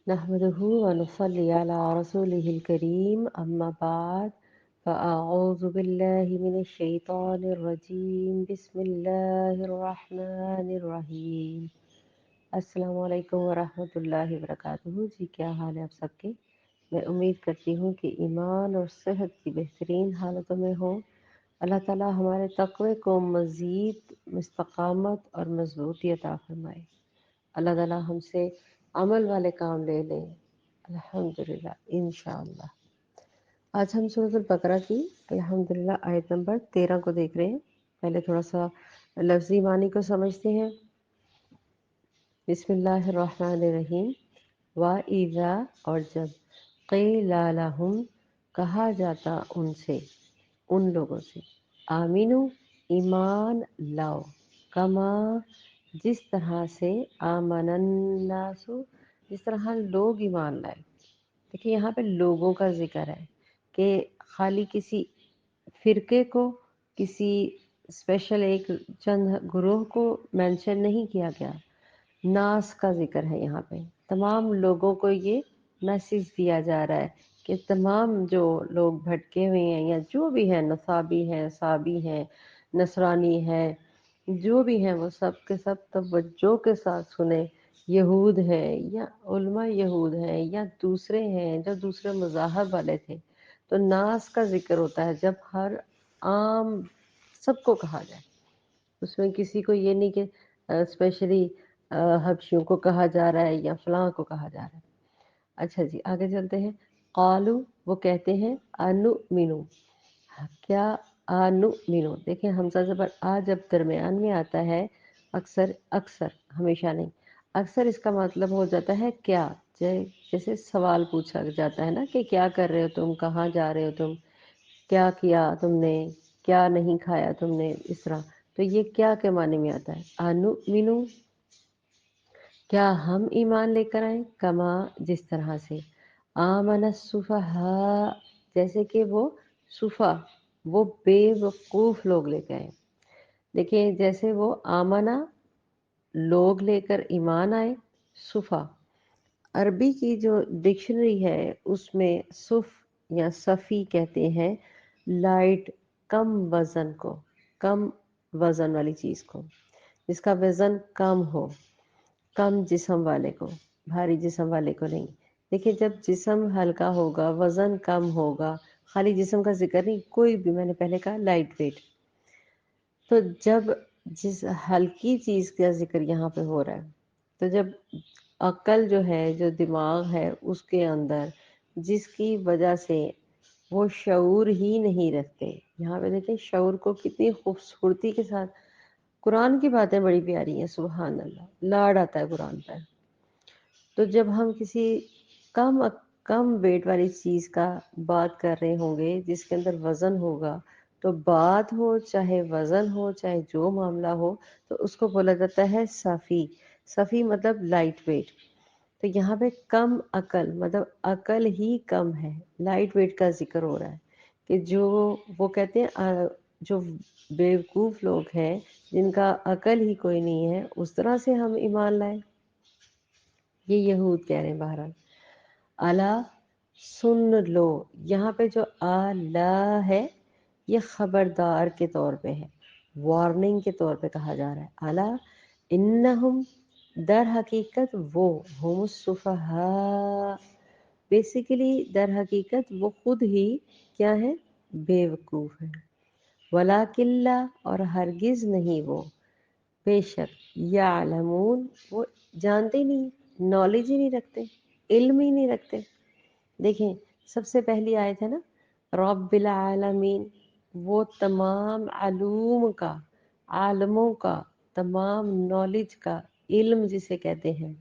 نحمده ونصلي على رسوله الكريم أما بعد فأعوذ بالله من الشيطان الرجيم بسم الله الرحمن الرحیم۔ السلام علیکم ورحمۃ اللہ وبرکاتہ۔ جی کیا حال ہے آپ سب کے؟ میں امید کرتی ہوں کہ ایمان اور صحت کی بہترین حالتوں میں ہوں۔ اللہ تعالی ہمارے تقوی کو مزید استقامت اور مضبوطی عطا فرمائے۔ اللہ تعالی ہم سے عمل والے کام لے لیں، الحمدللہ انشاءاللہ۔ آج ہم سورۃ البقرہ کی الحمدللہ آیت نمبر 13 کو دیکھ رہے ہیں۔ پہلے تھوڑا سا لفظی معنی کو سمجھتے ہیں۔ بسم اللہ الرحمن الرحیم۔ وَإِذَا اور جب قِیلَ لَهُمْ کہا جاتا ان سے، ان لوگوں سے، آمینو ایمان لاؤ، کما جس طرح سے آمن الناس جس طرح لوگ ایمان لائے۔ دیکھیں یہاں پہ لوگوں کا ذکر ہے کہ خالی کسی فرقے کو، کسی اسپیشل ایک چند گروہ کو مینشن نہیں کیا گیا، ناس کا ذکر ہے یہاں پہ۔ تمام لوگوں کو یہ میسیج دیا جا رہا ہے کہ تمام جو لوگ بھٹکے ہوئے ہیں یا جو بھی ہیں، نصابی ہیں، صابی ہیں، نصرانی ہیں، جو بھی ہیں، وہ سب کے سب توجہ کے ساتھ سنیں۔ یہود ہیں یا علماء یہود ہیں یا دوسرے ہیں جو دوسرے مذاہب والے تھے، تو ناس کا ذکر ہوتا ہے جب ہر عام سب کو کہا جائے۔ اس میں کسی کو یہ نہیں کہ اسپیشلی حبشیوں کو کہا جا رہا ہے یا فلاں کو کہا جا رہا ہے۔ اچھا جی آگے چلتے ہیں۔ قالو وہ کہتے ہیں، انؤمنو کیا، انؤمنو دیکھیں حمزہ زبر آ جب درمیان میں آتا ہے، اکثر اکثر ہمیشہ نہیں، اکثر اس کا مطلب ہو جاتا ہے کیا، جیسے سوال پوچھا جاتا ہے نا کہ کیا کر رہے ہو تم، کہاں جا رہے ہو تم، کیا کیا تم نے، کیا نہیں کھایا تم نے، اس طرح۔ تو یہ کیا کے معنی میں آتا ہے، انؤمنو کیا ہم ایمان لے کر آئیں، کما جس طرح سے، آمن السفہاء جیسے کہ وہ صفا، وہ بے وقوف لوگ لے کے آئے۔ دیکھیں جیسے وہ آمنا لوگ لے کر ایمان آئے، صفا عربی کی جو ڈکشنری ہے اس میں صف یا صفی کہتے ہیں لائٹ کم وزن کو، کم وزن والی چیز کو، جس کا وزن کم ہو، کم جسم والے کو، بھاری جسم والے کو نہیں۔ دیکھیں جب جسم ہلکا ہوگا، وزن کم ہوگا، خالی جسم کا ذکر نہیں، کوئی بھی، میں نے پہلے کہا لائٹ ویٹ، تو جب جس ہلکی چیز کا ذکر یہاں پہ ہو رہا ہے، تو جب عقل جو ہے، جو دماغ ہے اس کے اندر، جس کی وجہ سے وہ شعور ہی نہیں رکھتے، یہاں پہ دیکھیں شعور کو کتنی خوبصورتی کے ساتھ، قرآن کی باتیں بڑی پیاری ہیں، سبحان اللہ، لاڈ آتا ہے قرآن پر۔ تو جب ہم کسی کم کم ویٹ والی چیز کا بات کر رہے ہوں گے جس کے اندر وزن ہوگا، تو بات ہو چاہے وزن ہو چاہے جو معاملہ ہو، تو اس کو بولا جاتا ہے صفی۔ صفی مطلب لائٹ ویٹ۔ تو یہاں پہ کم عقل مطلب عقل ہی کم ہے، لائٹ ویٹ کا ذکر ہو رہا ہے کہ جو وہ کہتے ہیں جو بیوقوف لوگ ہیں جن کا عقل ہی کوئی نہیں ہے، اس طرح سے ہم ایمان لائے۔ یہ یہود کہہ رہے ہیں بہرحال۔ الا سن لو، یہاں پہ جو الا ہے یہ خبردار کے طور پہ ہے، وارننگ کے طور پہ کہا جا رہا ہے۔ الا انہم در حقیقت وہ، ہم السفہاء بیسیکلی در حقیقت وہ خود ہی کیا ہے، بے وقوف ہے۔ ولیکن لا اور ہرگز نہیں وہ، بے شک، یعلمون وہ جانتے ہی نہیں، نالج ہی نہیں رکھتے، علم ہی نہیں رکھتے۔ دیکھیں سب سے پہلی آیت ہے نا، رب العالمین، وہ تمام علوم کا، عالموں کا، تمام نالج کا، علم جسے کہتے ہیں،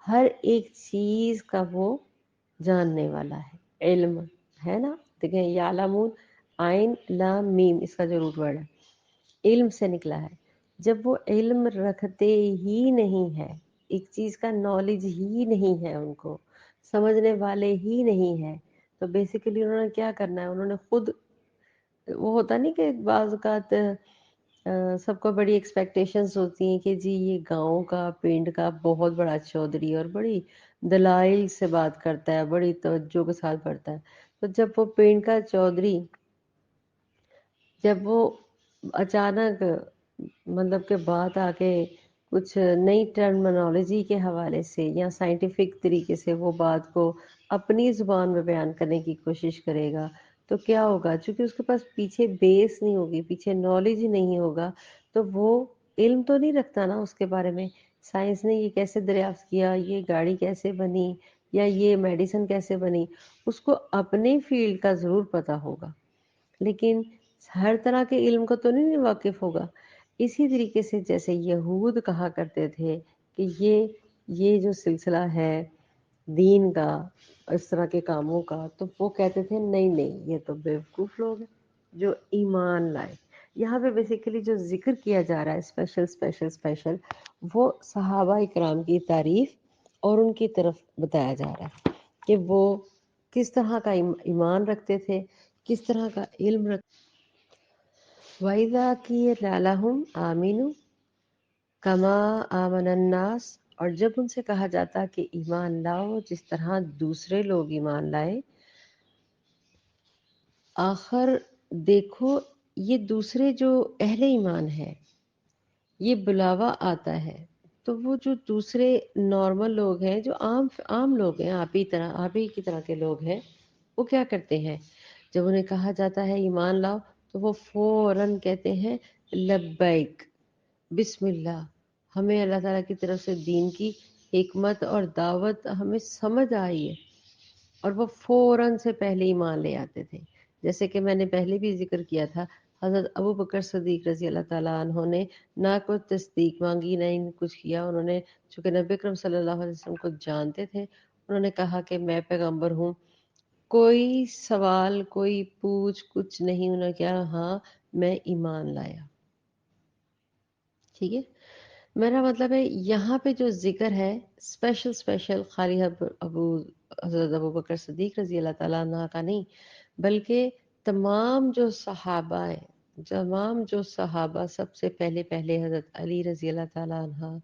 ہر ایک چیز کا وہ جاننے والا ہے، علم ہے نا۔ دیکھیں یعلمون، عین لام میم اس کا جو روٹ ورڈ ہے، علم سے نکلا ہے۔ جب وہ علم رکھتے ہی نہیں ہے، ایک چیز کا نالج ہی نہیں ہے، ان کو سمجھنے والے ہی نہیں ہیں، تو بیسیکلی انہوں نے کیا کرنا ہے، انہوں نے خود، وہ ہوتا نہیں کہ بعض اوقات سب کو بڑی ایکسپیکٹیشنز ہوتی ہیں کہ جی یہ گاؤں کا پنڈ کا بہت بڑا چودھری اور بڑی دلائل سے بات کرتا ہے، بڑی توجہ کے ساتھ پڑھتا ہے. تو جب وہ پنڈ کا چودھری، جب وہ اچانک مطلب کہ بات آ کے کچھ نئی ٹرمنالوجی کے حوالے سے یا سائنٹیفک طریقے سے وہ بات کو اپنی زبان میں بیان کرنے کی کوشش کرے گا تو کیا ہوگا؟ چونکہ اس کے پاس پیچھے بیس نہیں ہوگی، پیچھے نالج ہی نہیں ہوگا، تو وہ علم تو نہیں رکھتا نا اس کے بارے میں. سائنس نے یہ کیسے دریافت کیا، یہ گاڑی کیسے بنی یا یہ میڈیسن کیسے بنی، اس کو اپنے فیلڈ کا ضرور پتہ ہوگا، لیکن ہر طرح کے علم کو تو نہیں واقف ہوگا. اسی طریقے سے جیسے یہود کہا کرتے تھے کہ یہ جو سلسلہ ہے دین کا، اس طرح کے کاموں کا، تو وہ کہتے تھے نہیں نہیں یہ تو بیوقوف لوگ ہیں جو ایمان لائے. یہاں پہ بیسیکلی جو ذکر کیا جا رہا ہے اسپیشل اسپیشل اسپیشل، وہ صحابہ اکرام کی تعریف اور ان کی طرف بتایا جا رہا ہے کہ وہ کس طرح کا ایمان رکھتے تھے، کس طرح کا علم رکھتے. وَإِذَا قِيلَ لَهُمْ آمِنُوا كَمَا آمَنَ النَّاسُ، اور جب ان سے کہا جاتا کہ ایمان لاؤ جس طرح دوسرے لوگ ایمان لائے. آخر دیکھو یہ دوسرے جو اہل ایمان ہے یہ بلاوا آتا ہے، تو وہ جو دوسرے نارمل لوگ ہیں جو عام لوگ ہیں، آپ ہی کی طرح کے لوگ ہیں، وہ کیا کرتے ہیں؟ جب انہیں کہا جاتا ہے ایمان لاؤ تو وہ فوراً کہتے ہیں لبیک، بسم اللہ، ہمیں اللہ تعالیٰ کی طرف سے دین کی حکمت اور دعوت ہمیں سمجھ آئی ہے، اور وہ فوراً سے پہلے ایمان لے آتے تھے. جیسے کہ میں نے پہلے بھی ذکر کیا تھا، حضرت ابو بکر صدیق رضی اللہ تعالیٰ عنہ نے نہ کوئی تصدیق مانگی نہ ہی کچھ کیا. انہوں نے چونکہ نبی اکرم صلی اللہ علیہ وسلم کو جانتے تھے، انہوں نے کہا کہ میں پیغمبر ہوں. کوئی سوال کوئی پوچھ کچھ نہیں، انہوں نے کیا ہاں میں ایمان لایا. ٹھیک ہے، میرا مطلب ہے یہاں پہ جو ذکر ہے اسپیشل خالی حضرت ابو بکر صدیق رضی اللہ تعالیٰ عنہ کا نہیں، بلکہ تمام جو صحابہ ہیں، تمام جو صحابہ، سب سے پہلے حضرت علی رضی اللہ تعالیٰ عنہ،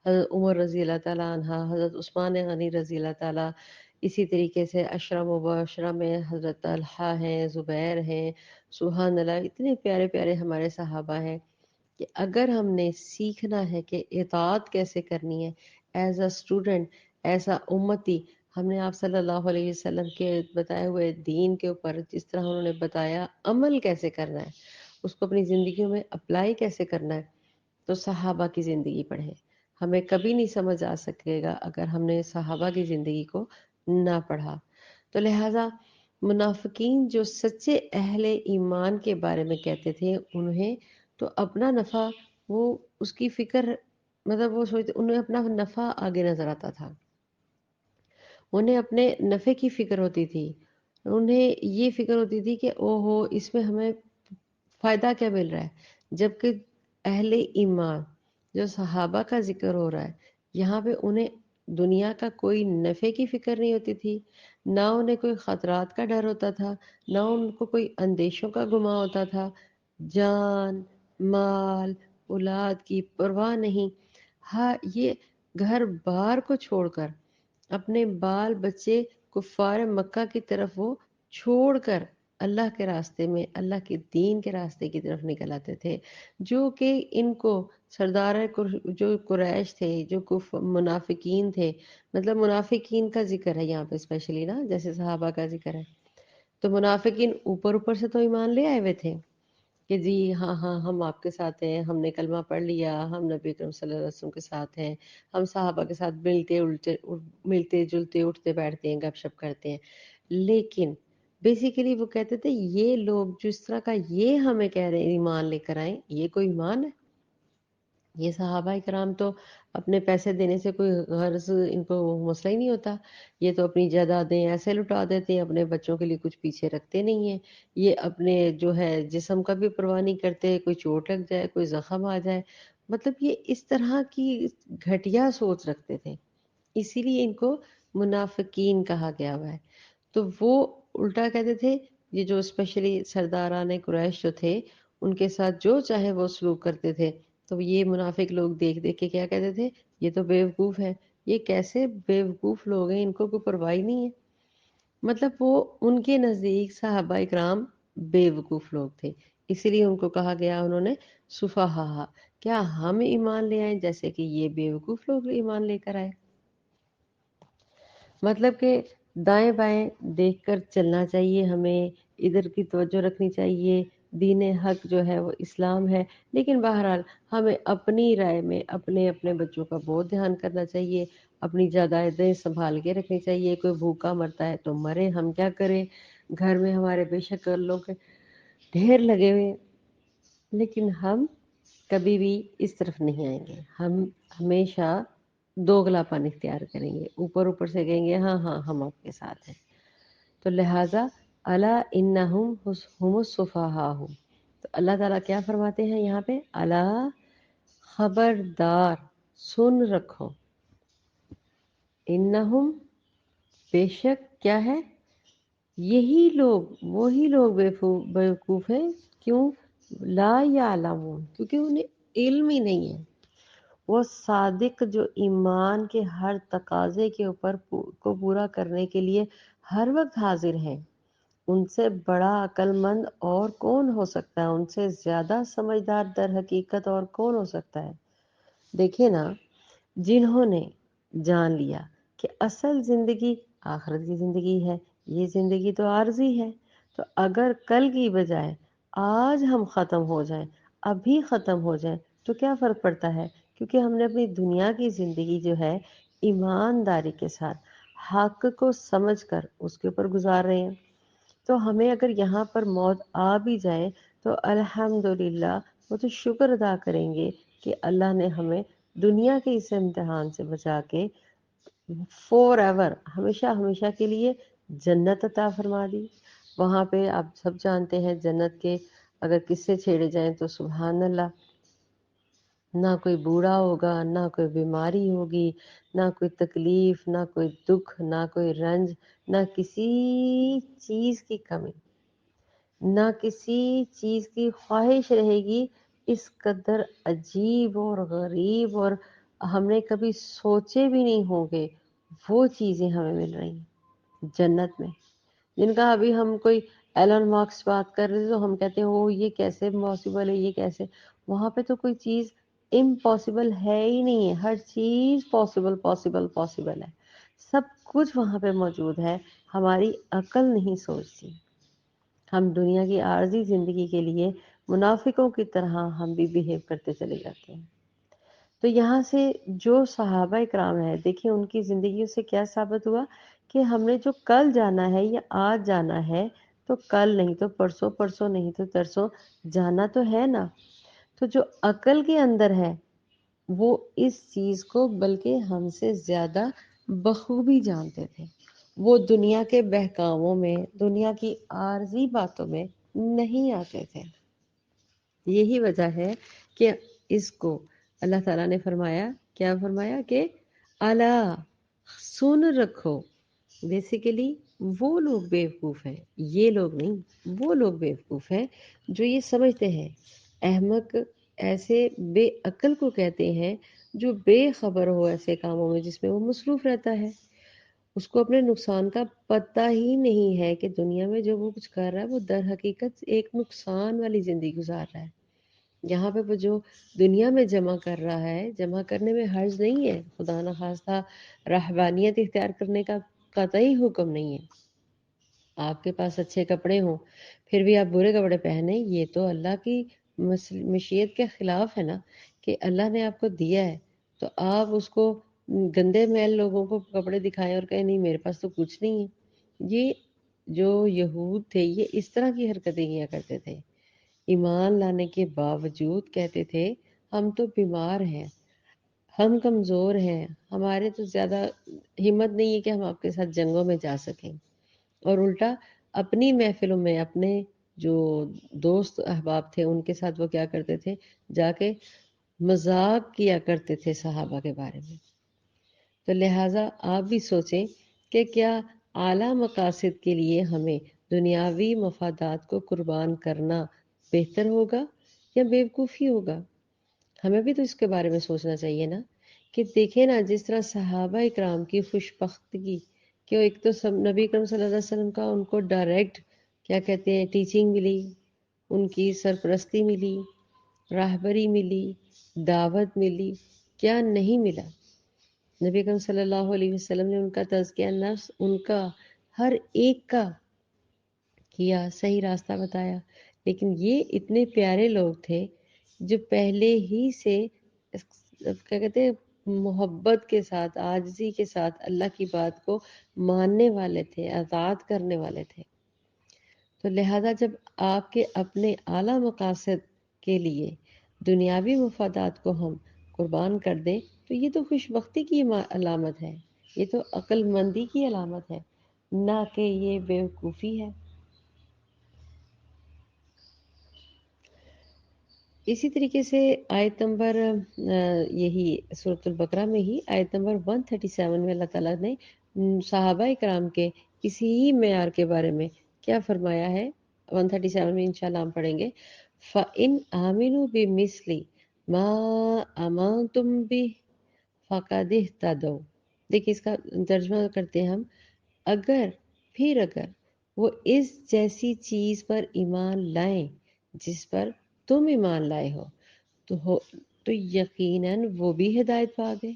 حضرت عمر رضی اللہ تعالیٰ عنہ، حضرت عثمان غنی رضی اللہ تعالیٰ، اسی طریقے سے عشرہ مبشرہ میں حضرت طلحہ ہیں، زبیر ہیں، سبحان اللہ اتنے پیارے پیارے ہمارے صحابہ ہیں کہ اگر ہم نے سیکھنا ہے کہ اطاعت کیسے کرنی ہے as a student, as a امتی، ہم نے آپ صلی اللہ علیہ وسلم کے بتائے ہوئے دین کے اوپر جس طرح انہوں نے بتایا عمل کیسے کرنا ہے، اس کو اپنی زندگیوں میں اپلائی کیسے کرنا ہے، تو صحابہ کی زندگی پڑھیں. ہمیں کبھی نہیں سمجھ آ سکے گا اگر ہم نے صحابہ کی زندگی کو نہ پڑھا. تو لہٰذا منافقین جو سچے اہل ایمان کے بارے میں کہتے تھے، انہیں تو اپنا نفع، وہ اس کی فکر، مطلب وہ سوچتے انہیں اپنا نفع آگے نظر آتا تھا، انہیں اپنے نفع کی فکر ہوتی تھی، انہیں یہ فکر ہوتی تھی کہ او ہو اس میں ہمیں فائدہ کیا مل رہا ہے. جبکہ اہل ایمان جو صحابہ کا ذکر ہو رہا ہے یہاں پہ انہیں دنیا کا کوئی نفع کی فکر نہیں ہوتی تھی، نہ انہیں کوئی خطرات کا ڈر ہوتا تھا، نہ ان کو کوئی اندیشوں کا گمان ہوتا تھا. جان مال اولاد کی پرواہ نہیں. ہاں یہ گھر بار کو چھوڑ کر اپنے بال بچے کفار مکہ کی طرف وہ چھوڑ کر اللہ کے راستے میں، اللہ کے دین کے راستے کی طرف نکل آتے تھے، جو کہ ان کو سردار جو قریش تھے، جو منافقین تھے، مطلب منافقین کا ذکر ہے یہاں پہ اسپیشلی نا، جیسے صحابہ کا ذکر ہے، تو منافقین اوپر سے تو ایمان لے آئے ہوئے تھے کہ جی ہاں ہاں ہم آپ کے ساتھ ہیں، ہم نے کلمہ پڑھ لیا، ہم نبی اکرم صلی اللہ علیہ وسلم کے ساتھ ہیں، ہم صحابہ کے ساتھ ملتے جلتے اٹھتے بیٹھتے ہیں، گپ شپ کرتے ہیں. لیکن بیسیکلی وہ کہتے تھے یہ لوگ جس طرح کا یہ ہمیں کہہ رہے ہیں ایمان لے کر آئیں، یہ کوئی ایمان ہے؟ یہ صحابہ کرام تو اپنے پیسے دینے سے کوئی غرض ان کو مسئلہ ہی نہیں ہوتا، یہ تو اپنی جائیدادیں ایسے لٹا دیتے ہیں، اپنے بچوں کے لیے کچھ پیچھے رکھتے نہیں ہیں، یہ اپنے جو ہے جسم کا بھی پرواہ نہیں کرتے، کوئی چوٹ لگ جائے کوئی زخم آ جائے، مطلب یہ اس طرح کی گھٹیا سوچ رکھتے تھے، اسی لیے ان کو منافقین کہا گیا ہوا ہے. تو وہ الٹا کہتے تھے، یہ جو اسپیشلی سرداران قریش جو تھے ان کے ساتھ جو چاہے وہ سلوک کرتے تھے، تو یہ منافق لوگ دیکھ دیکھ کے کیا کہتے تھے، یہ تو بیوقوف ہے، یہ کیسے بیوقوف لوگ ہیں، ان کو کوئی پرواہ ہی نہیں ہے۔ مطلب وہ ان کے نزدیک صحابہ اکرام بیوقوف لوگ تھے، اسی لیے ان کو کہا گیا، انہوں نے سفہا، کیا ہم ایمان لے آئیں جیسے کہ یہ بیوقوف لوگ ایمان لے کر آئے۔ مطلب کہ دائیں بائیں دیکھ کر چلنا چاہیے ہمیں، ادھر کی توجہ رکھنی چاہیے، دین حق جو ہے وہ اسلام ہے، لیکن بہرحال ہمیں اپنی رائے میں اپنے اپنے بچوں کا بہت دھیان کرنا چاہیے، اپنی جائیدادیں سنبھال کے رکھنی چاہیے۔ کوئی بھوکا مرتا ہے تو مرے، ہم کیا کریں، گھر میں ہمارے بے شک لوگ کے ڈھیر لگے ہوئے ہیں، لیکن ہم کبھی بھی اس طرف نہیں آئیں گے، ہم ہمیشہ دوگلا پن اختیار کریں گے، اوپر اوپر سے کہیں گے ہاں ہاں ہم آپ کے ساتھ ہیں۔ تو لہٰذا الا انہم ہم السفہاء، تو اللہ تعالیٰ کیا فرماتے ہیں یہاں پہ، الا خبردار، سن رکھو، انہم بے شک کیا ہے، یہی لوگ، وہی لوگ بیوقوف ہیں، کیوں، لا یعلمون، کیونکہ انہیں علم ہی نہیں ہے۔ وہ صادق جو ایمان کے ہر تقاضے کے اوپر کو پورا کرنے کے لیے ہر وقت حاضر ہیں، ان سے بڑا عقل مند اور کون ہو سکتا ہے، ان سے زیادہ سمجھدار در حقیقت اور کون ہو سکتا ہے۔ دیکھیں نا، جنہوں نے جان لیا کہ اصل زندگی آخرت کی زندگی ہے، یہ زندگی تو عارضی ہے، تو اگر کل کی بجائے آج ہم ختم ہو جائیں، ابھی ختم ہو جائیں، تو کیا فرق پڑتا ہے، کیونکہ ہم نے اپنی دنیا کی زندگی جو ہے ایمانداری کے ساتھ حق کو سمجھ کر اس کے اوپر گزار رہے ہیں۔ تو ہمیں اگر یہاں پر موت آ بھی جائے تو الحمدللہ وہ تو شکر ادا کریں گے کہ اللہ نے ہمیں دنیا کے اس امتحان سے بچا کے فور ایور، ہمیشہ ہمیشہ کے لیے جنت عطا فرما دی۔ وہاں پہ آپ سب جانتے ہیں جنت کے اگر قصے چھیڑے جائیں تو سبحان اللہ، نہ کوئی بوڑھا ہوگا، نہ کوئی بیماری ہوگی، نہ کوئی تکلیف، نہ کوئی دکھ، نہ کوئی رنج، نہ کسی چیز کی کمی، نہ کسی چیز کی خواہش رہے گی۔ اس قدر عجیب اور غریب اور ہم نے کبھی سوچے بھی نہیں ہوں گے وہ چیزیں ہمیں مل رہی ہیں جنت میں، جن کا ابھی ہم کوئی ایلن مارکس بات کر رہے تھے تو ہم کہتے ہیں وہ یہ کیسے پاسبل ہے، یہ کیسے، وہاں پہ تو کوئی چیز امپاسبل ہے ہی نہیں ہے، ہر چیز پاسبل پاسبل پاسبل ہے، سب کچھ وہاں پہ موجود ہے، ہماری عقل نہیں سوچتی۔ ہم دنیا کی عارضی زندگی کے لیے منافقوں کی طرح ہم بھی بیہیو کرتے چلے جاتے ہیں۔ تو یہاں سے جو صحابہ اکرام ہے، دیکھیں ان کی زندگیوں سے کیا ثابت ہوا کہ ہم نے جو کل جانا ہے یا آج جانا ہے، تو کل نہیں تو پرسوں، پرسوں نہیں تو ترسوں جانا تو ہے نا۔ تو جو عقل کے اندر ہے وہ اس چیز کو بلکہ ہم سے زیادہ بخوبی جانتے تھے، وہ دنیا کے بہکاووں میں، دنیا کی عارضی باتوں میں نہیں آتے تھے۔ یہی وجہ ہے کہ اس کو اللہ تعالیٰ نے فرمایا، کیا فرمایا کہ الا، سن رکھو، بیسیکلی وہ لوگ بیوقوف ہیں، یہ لوگ نہیں، وہ لوگ بیوقوف ہیں جو یہ سمجھتے ہیں۔ احمق ایسے بے عقل کو کہتے ہیں جو بے خبر ہو ایسے کاموں میں جس میں وہ مصروف رہتا ہے، اس کو اپنے نقصان کا پتہ ہی نہیں ہے کہ دنیا میں جو وہ کچھ کر رہا ہے وہ در حقیقت ایک نقصان والی زندگی گزار رہا ہے۔ یہاں پہ وہ جو دنیا میں جمع کر رہا ہے، جمع کرنے میں حرج نہیں ہے، خدا نخواستہ رہبانیت اختیار کرنے کا قطعی حکم نہیں ہے۔ آپ کے پاس اچھے کپڑے ہوں پھر بھی آپ برے کپڑے پہنے، یہ تو اللہ کی مشیت کے خلاف ہے نا، کہ اللہ نے آپ کو دیا ہے تو آپ اس کو گندے میل لوگوں کو کپڑے دکھائیں اور کہیں نہیں میرے پاس تو کچھ نہیں ہے۔ یہ جو یہود تھے یہ اس طرح کی حرکتیں کیا کرتے تھے، ایمان لانے کے باوجود کہتے تھے ہم تو بیمار ہیں، ہم کمزور ہیں، ہمارے تو زیادہ ہمت نہیں ہے کہ ہم آپ کے ساتھ جنگوں میں جا سکیں، اور الٹا اپنی محفلوں میں اپنے جو دوست احباب تھے ان کے ساتھ وہ کیا کرتے تھے، جا کے مذاق کیا کرتے تھے صحابہ کے بارے میں۔ تو لہٰذا آپ بھی سوچیں کہ کیا اعلیٰ مقاصد کے لیے ہمیں دنیاوی مفادات کو قربان کرنا بہتر ہوگا یا بیوقوفی ہوگا؟ ہمیں بھی تو اس کے بارے میں سوچنا چاہیے نا، کہ دیکھیں نا جس طرح صحابہ اکرام کی خوش بختگی کہ ایک تو سب نبی کرم صلی اللہ علیہ وسلم کا ان کو ڈائریکٹ کیا کہتے ہیں ٹیچنگ ملی، ان کی سرپرستی ملی، راہبری ملی، دعوت ملی، کیا نہیں ملا؟ نبی کرم صلی اللہ علیہ وسلم نے ان کا تزکیہ نفس ان کا ہر ایک کا کیا، صحیح راستہ بتایا۔ لیکن یہ اتنے پیارے لوگ تھے جو پہلے ہی سے کیا کہتے ہیں محبت کے ساتھ، عاجزی کے ساتھ اللہ کی بات کو ماننے والے تھے، اطاعت کرنے والے تھے۔ تو لہذا جب آپ کے اپنے اعلیٰ مقاصد کے لیے دنیاوی مفادات کو ہم قربان کر دیں تو یہ تو خوش بختی کی علامت ہے، یہ تو عقل مندی کی علامت ہے، نہ کہ یہ بیوقوفی ہے۔ اسی طریقے سے آیت نمبر یہی سورۃ البقرہ میں ہی آیت نمبر 137 میں اللہ تعالیٰ نے صحابہ اکرام کے اسی ہی معیار کے بارے میں کیا فرمایا ہے؟ 137 میں انشاءاللہ ہم پڑھیں گے فَإِنْ آمِنُوا بِمِثْلِ مَا آمَنْتُمْ بِهِ فَقَدِ اهْتَدَوْا۔ دیکھیں اس کا ترجمہ کرتے ہیں ہم، اگر وہ اس جیسی چیز پر ایمان لائیں جس پر تم ایمان لائے ہو تو یقیناً وہ بھی ہدایت پا گئے۔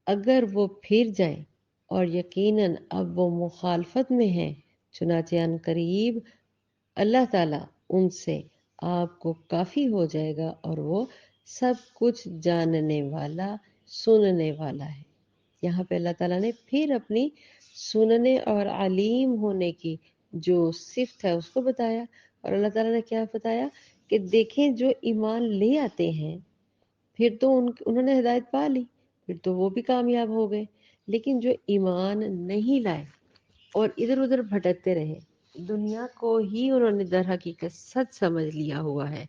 اگر وہ پھر جائیں اور یقیناً اب وہ مخالفت میں ہیں، چنانچہ ان قریب اللہ تعالیٰ ان سے آپ کو کافی ہو جائے گا اور وہ سب کچھ جاننے والا سننے والا ہے۔ یہاں پہ اللہ تعالیٰ نے پھر اپنی سننے اور علیم ہونے کی جو صفت ہے اس کو بتایا، اور اللہ تعالیٰ نے کیا بتایا کہ دیکھیں جو ایمان لے آتے ہیں پھر تو انہوں نے ہدایت پا لی، پھر تو وہ بھی کامیاب ہو گئے، لیکن جو ایمان نہیں لائے اور ادھر ادھر بھٹکتے رہے، دنیا کو ہی انہوں نے در حقیقت سچ سمجھ لیا ہوا ہے،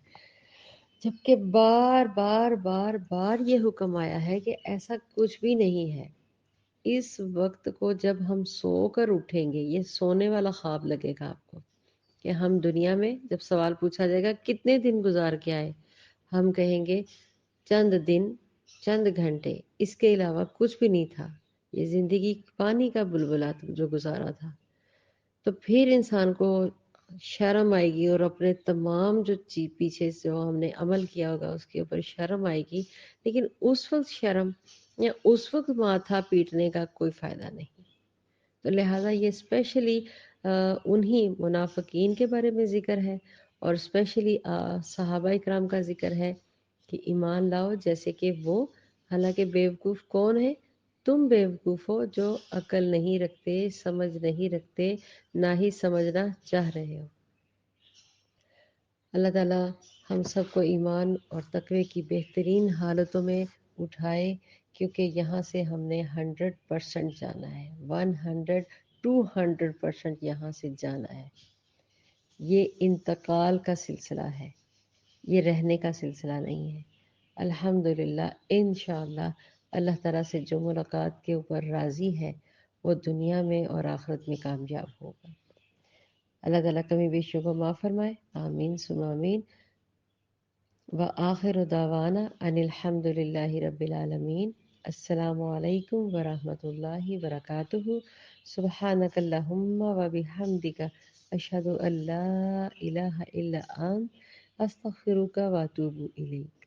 جبکہ بار بار بار بار یہ حکم آیا ہے کہ ایسا کچھ بھی نہیں ہے۔ اس وقت کو جب ہم سو کر اٹھیں گے، یہ سونے والا خواب لگے گا آپ کو کہ ہم دنیا میں جب سوال پوچھا جائے گا کتنے دن گزار کے آئے، ہم کہیں گے چند دن، چند گھنٹے، اس کے علاوہ کچھ بھی نہیں تھا، یہ زندگی پانی کا بلبلا جو گزارا تھا۔ تو پھر انسان کو شرم آئے گی اور اپنے تمام جو پیچھے سے جو ہم نے عمل کیا ہوگا اس کے اوپر شرم آئے گی، لیکن اس وقت شرم یا اس وقت ماتھا پیٹنے کا کوئی فائدہ نہیں۔ تو لہٰذا یہ اسپیشلی انہی منافقین کے بارے میں ذکر ہے، اور اسپیشلی صحابہ اکرام کا ذکر ہے کہ ایمان لاؤ جیسے کہ وہ، حالانکہ بیوقوف کون ہے؟ تم بیوقوف ہو جو عقل نہیں رکھتے، سمجھ نہیں رکھتے، نہ ہی سمجھنا چاہ رہے ہو۔ اللہ تعالیٰ ہم سب کو ایمان اور تقوی کی بہترین حالتوں میں اٹھائے، کیونکہ یہاں سے ہم نے 100% جانا ہے، 200% یہاں سے جانا ہے۔ یہ انتقال کا سلسلہ ہے، یہ رہنے کا سلسلہ نہیں ہے۔ الحمدللہ انشاءاللہ اللہ تعالیٰ سے جو ملاقات کے اوپر راضی ہے وہ دنیا میں اور آخرت میں کامیاب ہوگا۔ اللہ تعالیٰ کمی بیشیوں کو معاف فرمائے، آمین ثم آمین۔ وآخر دعوانا ان الحمد للہ رب العالمین۔ السلام علیکم ورحمۃ اللہ وبرکاتہ۔ سبحانک اللہم وبحمدک، اشہد ان لا الہ الا انت، استغفرک واتوب الیک۔